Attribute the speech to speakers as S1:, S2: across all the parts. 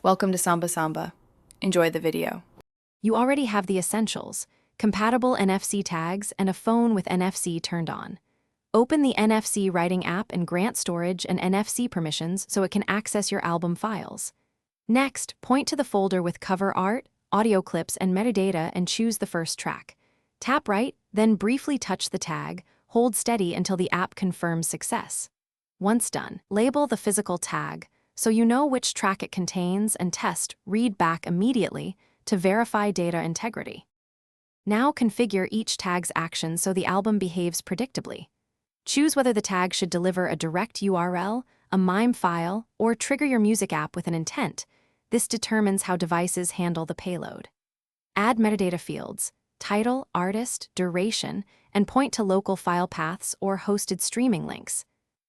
S1: Welcome to Samba Samba. Enjoy the video.
S2: You already have the essentials: compatible NFC tags and a phone with NFC turned on. Open the NFC writing app and grant storage and NFC permissions so it can access your album files. Next, point to the folder with cover art, audio clips, and metadata and choose the first track. Tap right, then briefly touch the tag, hold steady until the app confirms success. Once done, label the physical tag so you know which track it contains and test read back immediately to verify data integrity. Now configure each tag's action so the album behaves predictably. Choose whether the tag should deliver a direct URL, a MIME file, or trigger your music app with an intent. This determines how devices handle the payload. Add metadata fields: title, artist, duration, and point to local file paths or hosted streaming links.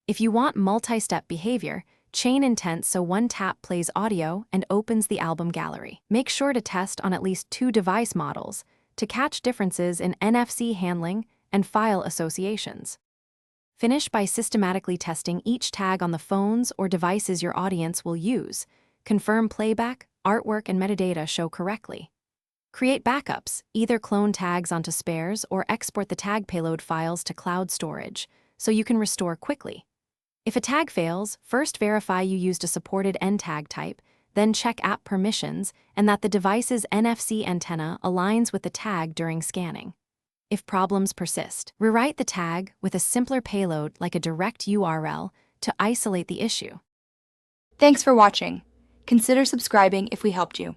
S2: If you want multi-step behavior, chain intent so one tap plays audio and opens the album gallery. Make sure to test on at least 2 device models to catch differences in NFC handling and file associations. Finish by systematically testing each tag on the phones or devices your audience will use. Confirm playback, artwork, and metadata show correctly. Create backups, either clone tags onto spares or export the tag payload files to cloud storage so you can restore quickly. If a tag fails, first verify you used a supported N tag type, then check app permissions and that the device's NFC antenna aligns with the tag during scanning. If problems persist, rewrite the tag with a simpler payload like a direct URL to isolate the issue.
S3: Thanks for watching. Consider subscribing if we helped you.